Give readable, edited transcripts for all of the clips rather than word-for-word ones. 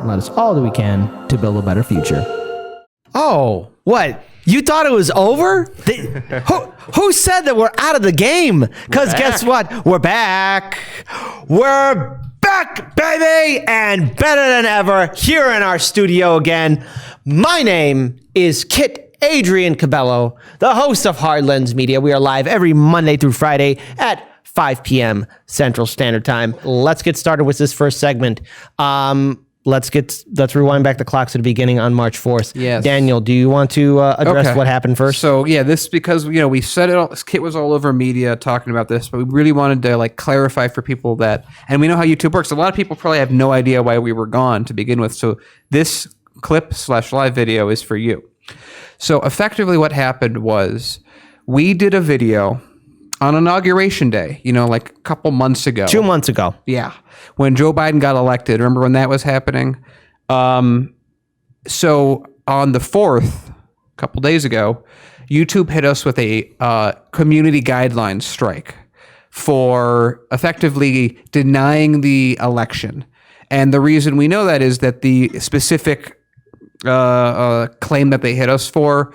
and let us all do we can to build a better future. Oh, what? You thought it was over? Who said that we're out of the game? Because guess what? We're back. We're back, baby, and better than ever here in our studio again. My name is Kit Adrian Cabello, the host of Hard Lens Media. We are live every Monday through Friday at 5 p.m. Central Standard Time. Let's get started with this first segment. Let's rewind back the clock to the beginning on March 4th. Yes. Daniel, do you want to address what happened first? So yeah, this because we said it all. Kit was all over media talking about this, but we really wanted to clarify for people that, and we know how YouTube works. A lot of people probably have no idea why we were gone to begin with. So this clip/live video is for you. So effectively, what happened was we did a video on Inauguration Day, a couple months ago. 2 months ago. Yeah. When Joe Biden got elected. Remember when that was happening? So on the 4th, a couple days ago, YouTube hit us with a community guidelines strike for effectively denying the election. And the reason we know that is that the specific claim that they hit us for,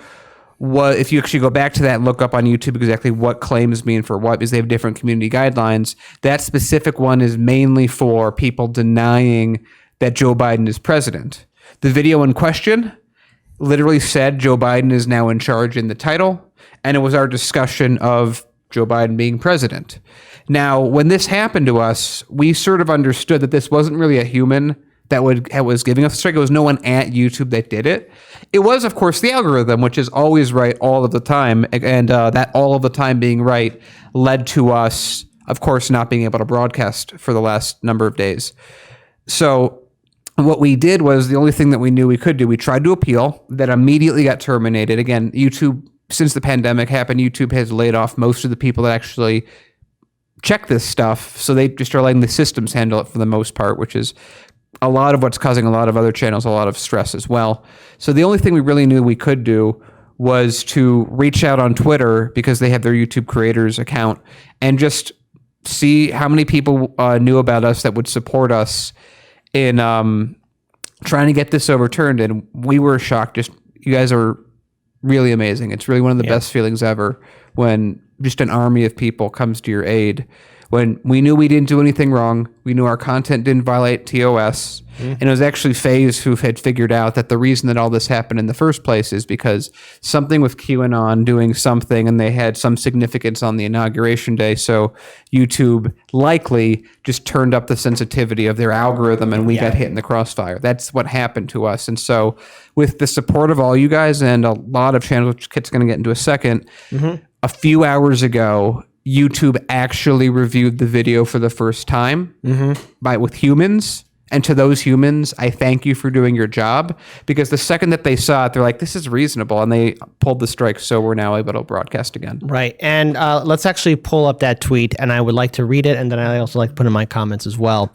if you actually go back to that and look up on YouTube exactly what claims mean for what, because they have different community guidelines, that specific one is mainly for people denying that Joe Biden is president. The video in question literally said Joe Biden is now in charge in the title, and it was our discussion of Joe Biden being president. Now, when this happened to us, we sort of understood that this wasn't really a human that was giving us a strike. It was no one at YouTube that did it. It was, of course, the algorithm, which is always right all of the time. And that all of the time being right led to us, of course, not being able to broadcast for the last number of days. So what we did was the only thing that we knew we could do. We tried to appeal. That immediately got terminated. Again, YouTube, since the pandemic happened, YouTube has laid off most of the people that actually check this stuff. So they just are letting the systems handle it for the most part, which is a lot of what's causing a lot of other channels a lot of stress as well. So the only thing we really knew we could do was to reach out on Twitter, because they have their YouTube creators account, and just see how many people knew about us that would support us in trying to get this overturned. And we were shocked. Just, you guys are really amazing. It's really one of the best feelings ever when just an army of people comes to your aid. When we knew we didn't do anything wrong, we knew our content didn't violate TOS, and it was actually FaZe who had figured out that the reason that all this happened in the first place is because something with QAnon doing something, and they had some significance on the Inauguration Day, so YouTube likely just turned up the sensitivity of their algorithm, and we got hit in the crossfire. That's what happened to us. And so with the support of all you guys and a lot of channels, which Kit's going to get into a second, a few hours ago, YouTube actually reviewed the video for the first time with humans. And to those humans, I thank you for doing your job, because the second that they saw it, they're like, this is reasonable. And they pulled the strike. So we're now able to broadcast again. Right. And let's actually pull up that tweet, and I would like to read it. And then I also like to put in my comments as well.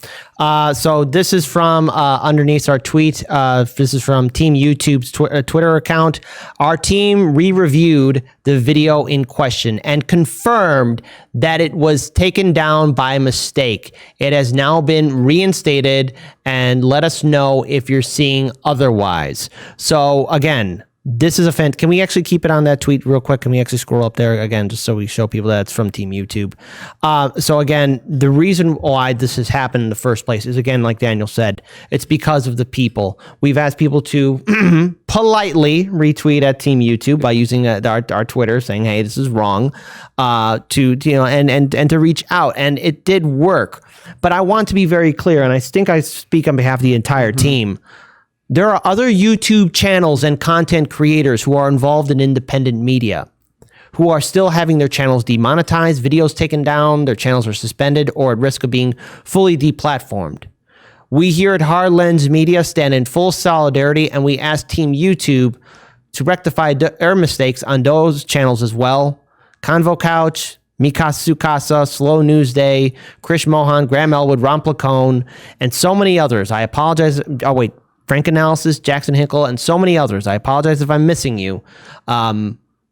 So this is from underneath our tweet. This is from Team YouTube's Twitter account. Our team re-reviewed the video in question and confirmed that it was taken down by mistake. It has now been reinstated, and let us know if you're seeing otherwise. So again, this is a can we actually keep it on that tweet real quick? Can we actually scroll up there again, just so we show people that it's from Team YouTube? So again, the reason why this has happened in the first place is, again, like Daniel said, it's because of the people. We've asked people to politely retweet at Team YouTube by using our Twitter, saying, hey, this is wrong, and to reach out. And it did work. But I want to be very clear, and I think I speak on behalf of the entire team. There are other YouTube channels and content creators who are involved in independent media, who are still having their channels demonetized, videos taken down, their channels are suspended, or at risk of being fully deplatformed. We here at Hard Lens Media stand in full solidarity, and we ask Team YouTube to rectify their mistakes on those channels as well. Convo Couch, Mikasa Tsukasa, Slow News Day, Krish Mohan, Graham Elwood, Ron Placone, and so many others. I apologize. Oh, wait. Frank Analysis, Jackson Hinkle, and so many others. I apologize if I'm missing you.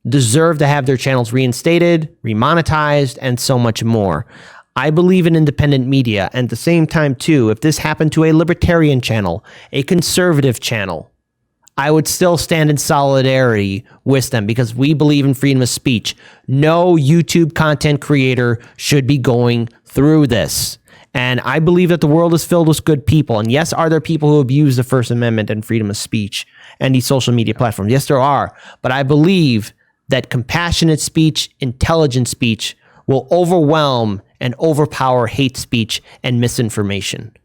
Deserve to have their channels reinstated, remonetized, and so much more. I believe in independent media. And at the same time, too, if this happened to a libertarian channel, a conservative channel, I would still stand in solidarity with them because we believe in freedom of speech. No YouTube content creator should be going through this. And I believe that the world is filled with good people. And yes, are there people who abuse the First Amendment and freedom of speech and these social media platforms? Yes, there are. But I believe that compassionate speech, intelligent speech will overwhelm and overpower hate speech and misinformation.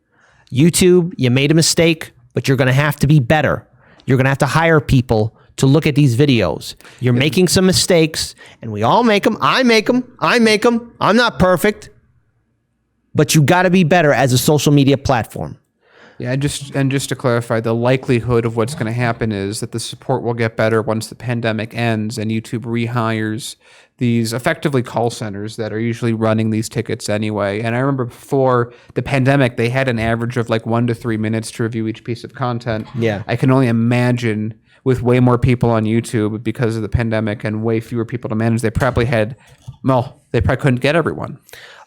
YouTube, you made a mistake, but you're going to have to be better. You're going to have to hire people to look at these videos. You're making some mistakes, and we all make them. I make them. I'm not perfect. But you got to be better as a social media platform. Yeah, just to clarify, the likelihood of what's going to happen is that the support will get better once the pandemic ends and YouTube rehires these effectively call centers that are usually running these tickets anyway. And I remember before the pandemic, they had an average of like 1 to 3 minutes to review each piece of content. Yeah. I can only imagine with way more people on YouTube because of the pandemic and way fewer people to manage, they probably couldn't get everyone.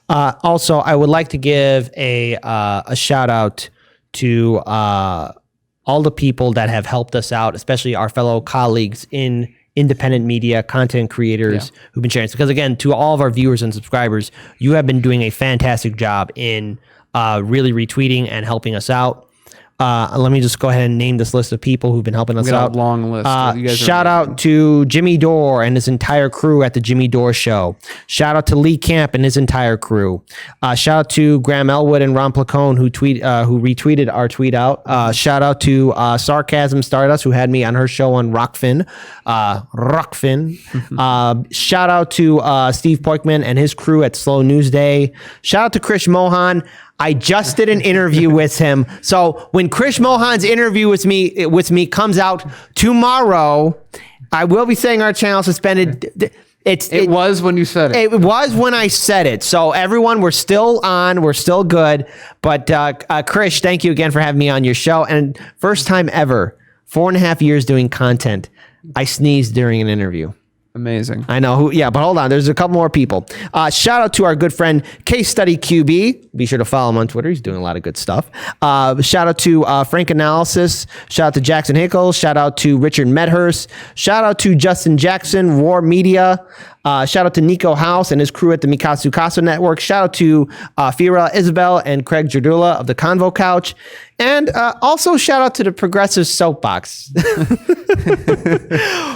Also, I would like to give a shout out to all the people that have helped us out, especially our fellow colleagues in independent media, content creators who've been sharing this. Because again, to all of our viewers and subscribers, you have been doing a fantastic job in really retweeting and helping us out. Let me just go ahead and name this list of people who've been helping us out. A long list. You guys Shout out to Jimmy Dore and his entire crew at the Jimmy Dore Show. Shout out to Lee Camp and his entire crew. Shout out to Graham Elwood and Ron Placone who retweeted our tweet out. Shout out to Sarcasm Stardust who had me on her show on Rockfin. Shout out to Steve Poikman and his crew at Slow News Day. Shout out to Krish Mohan. I just did an interview with him. So when Krish Mohan's interview with me comes out tomorrow, I will be saying our channel suspended. It was when you said it. It was when I said it. So everyone, we're still on. We're still good. But Krish, thank you again for having me on your show. And first time ever, 4.5 years doing content, I sneezed during an interview. Amazing. I know but hold on. There's a couple more people. Shout out to our good friend Case Study QB. Be sure to follow him on Twitter. He's doing a lot of good stuff. Shout out to Frank Analysis. Shout out to Jackson Hickles. Shout out to Richard Medhurst. Shout out to Justin Jackson, War Media. Shout out to Nico House and his crew at the Mikatsu Casa Network. Shout out to Fira Isabel and Craig Jardula of the Convo Couch. And also shout out to the Progressive Soapbox,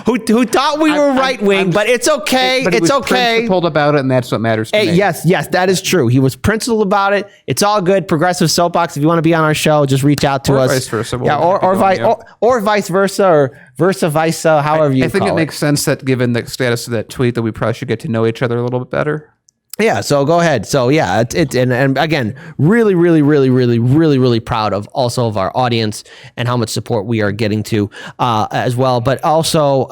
who thought we were right wing, but it's okay. But it's okay. Principled about it, and that's what matters to me. Yes, that is true. He was principled about it. It's all good. Progressive Soapbox. If you want to be on our show, just reach out to us. Vice versa. Or vice versa, or vice, however you call it. I think it makes sense that given the status of that tweet, that we probably should get to know each other a little bit better. Yeah, so go ahead. So yeah, and again, really proud of also of our audience and how much support we are getting to as well. But also,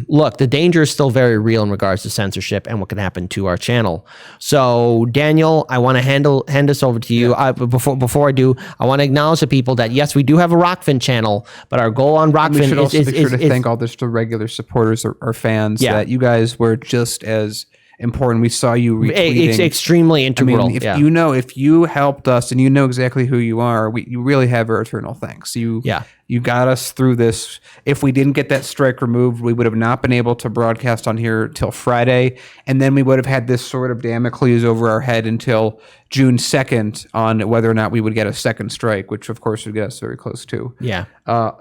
look, the danger is still very real in regards to censorship and what can happen to our channel. So Daniel, I want to hand this over to you. Before I do, I want to acknowledge to people that yes, we do have a Rockfin channel, but our goal on Rockfin we should also make sure to thank all the regular supporters or fans that you guys were just as important. We saw you retweeting. It's extremely integral. I mean, if you helped us and you know exactly who you are, you really have our eternal thanks. You got us through this. If we didn't get that strike removed, we would have not been able to broadcast on here till Friday, and then we would have had this sort of Damocles over our head until June 2nd on whether or not we would get a second strike, which of course would get us very close to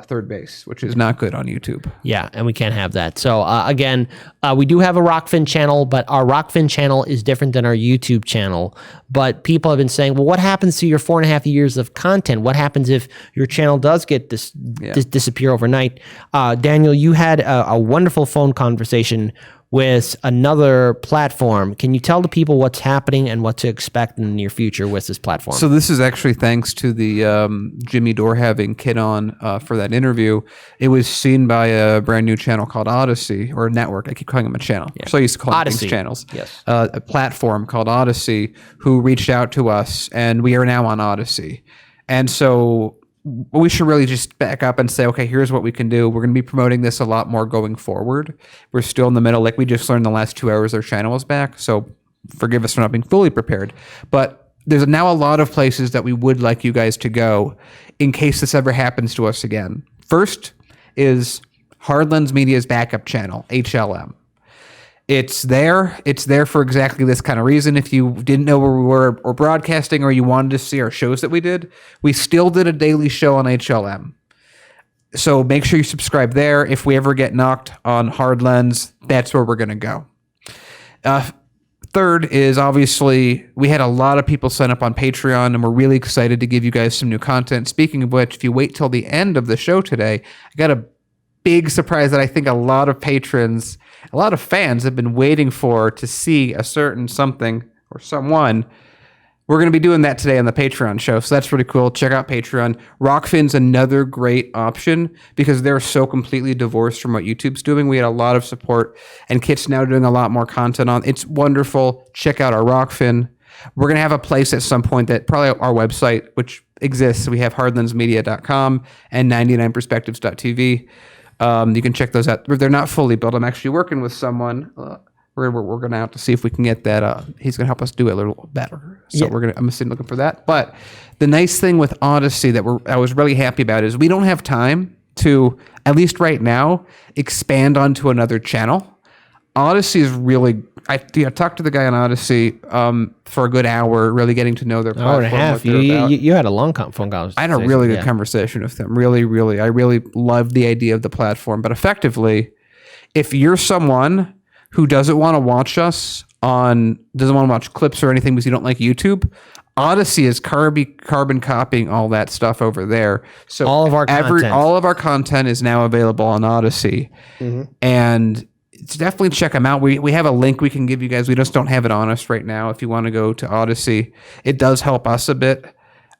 third base, which is not good on YouTube. Yeah, and we can't have that. So again, we do have a Rockfin channel, but our Rockfin channel is different than our YouTube channel. But people have been saying, well, what happens to your 4.5 years of content? What happens if your channel does get disappear overnight? Daniel, you had a wonderful phone conversation with another platform. Can you tell the people what's happening and what to expect in the near future with this platform? So this is actually thanks to the Jimmy Dore having Kid on for that interview. It was seen by a brand new channel called Odyssey, or network. I keep calling them a channel. Yeah. So I used to call them things channels. Yes. A platform called Odyssey who reached out to us, and we are now on Odyssey. And so we should really just back up and say, okay, here's what we can do. We're going to be promoting this a lot more going forward. We're still in the middle. Like we just learned the last 2 hours, their channel is back. So forgive us for not being fully prepared. But there's now a lot of places that we would like you guys to go in case this ever happens to us again. First is Hard Lens Media's backup channel, HLM. It's there. It's there for exactly this kind of reason. If you didn't know where we were or broadcasting, or you wanted to see our shows that we still did a daily show on HLM. So make sure you subscribe there. If we ever get knocked on Hard Lens, that's where we're going to go. Third is obviously we had a lot of people sign up on Patreon, and we're really excited to give you guys some new content. Speaking of which, if you wait till the end of the show today, I got a big surprise that I think a lot of patrons, a lot of fans have been waiting for to see a certain something or someone. We're going to be doing that today on the Patreon show. So that's pretty cool. Check out Patreon. Rockfin's another great option because they're so completely divorced from what YouTube's doing. We had a lot of support, and Kit's now doing a lot more content on. It's wonderful. Check out our Rockfin. We're going to have a place at some point that probably our website, which exists. We have hardlensmedia.com and 99perspectives.tv. You can check those out. They're not fully built. I'm actually working with someone. We're going out to see if we can get that. He's going to help us do it a little better. So I'm still looking for that. But the nice thing with Odyssey that I was really happy about is we don't have time to, at least right now, expand onto another channel. Odyssey is really. I talked to the guy on Odyssey for a good hour, really getting to know their platform. Hour and a half. You had a long phone conversation. I had a really good conversation with them. Really, I really loved the idea of the platform. But effectively, if you're someone who doesn't want to watch us doesn't want to watch clips or anything because you don't like YouTube, Odyssey is carbon copying all that stuff over there. So all of our content is now available on Odyssey, and definitely check them out. We have a link we can give you guys. We just don't have it on us right now. If you want to go to Odyssey, it does help us a bit.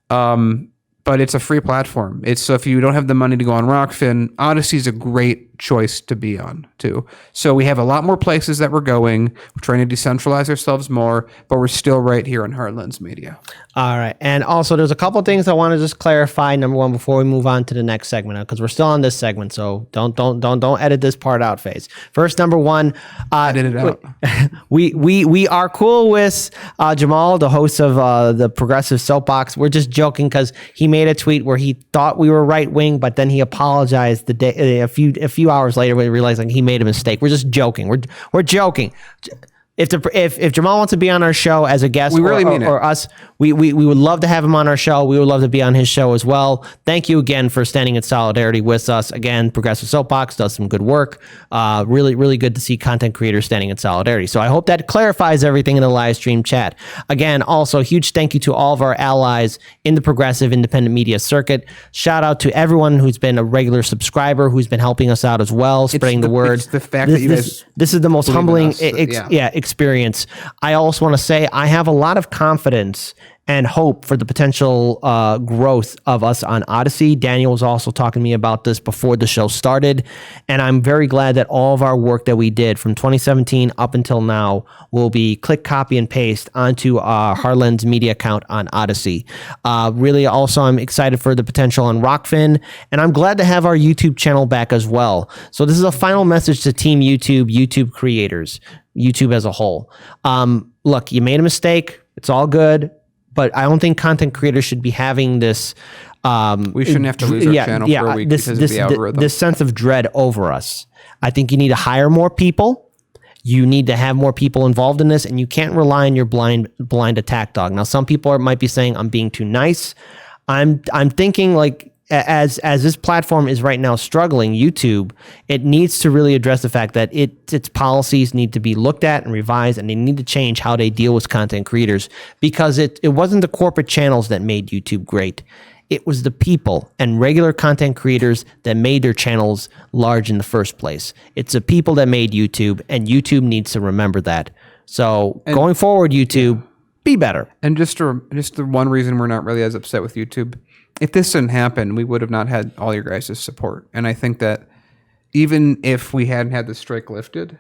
But it's a free platform. So if you don't have the money to go on Rockfin, Odyssey is a great choice to be on too. So we have a lot more places that we're going. We're trying to decentralize ourselves more, but we're still right here on Hard Lens Media. All right. And also there's a couple of things I want to just clarify. Number one, before we move on to the next segment, because we're still on this segment. So don't edit this part out, FaZe. First, number one, edit it out. we are cool with Jamal, the host of the Progressive Soapbox. We're just joking because he made a tweet where he thought we were right wing, but then he apologized a few hours later when he realized he made a mistake. We're just joking. We're joking. If Jamal wants to be on our show as a guest, we really mean it. Or us, we would love to have him on our show. We would love to be on his show as well. Thank you again for standing in solidarity with us. Again, Progressive Soapbox does some good work. Really, really good to see content creators standing in solidarity. So I hope that clarifies everything in the live stream chat. Again, also huge thank you to all of our allies in the progressive independent media circuit. Shout out to everyone who's been a regular subscriber, who's been helping us out as well, spreading the word. It's the fact that you guys this is the most humbling experience. I also want to say I have a lot of confidence and hope for the potential growth of us on Odyssey. Daniel was also talking to me about this before the show started, and I'm very glad that all of our work that we did from 2017 up until now will be click, copy, and paste onto our Hard Lens Media account on Odyssey. Really, also, I'm excited for the potential on Rockfin, and I'm glad to have our YouTube channel back as well. So this is a final message to Team YouTube creators, YouTube as a whole. Look, you made a mistake. It's all good. But I don't think content creators should be having this. We shouldn't have to lose our channel for a week because of the algorithm. This sense of dread over us. I think you need to hire more people. You need to have more people involved in this, and you can't rely on your blind attack dog. Now, some people might be saying I'm being too nice. I'm thinking as this platform is right now struggling, YouTube, it needs to really address the fact that its policies need to be looked at and revised, and they need to change how they deal with content creators, because it wasn't the corporate channels that made YouTube great. It was the people and regular content creators that made their channels large in the first place. It's the people that made YouTube, and YouTube needs to remember that. So going forward, YouTube, be better. And just the one reason we're not really as upset with YouTube, if this didn't happen, we would have not had all your guys' support. And I think that even if we hadn't had the strike lifted,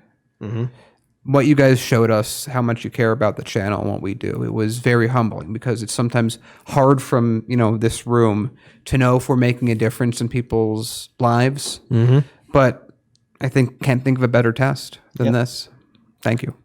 what you guys showed us, how much you care about the channel and what we do, it was very humbling, because it's sometimes hard from this room to know if we're making a difference in people's lives. But I can't think of a better test than this. Thank you.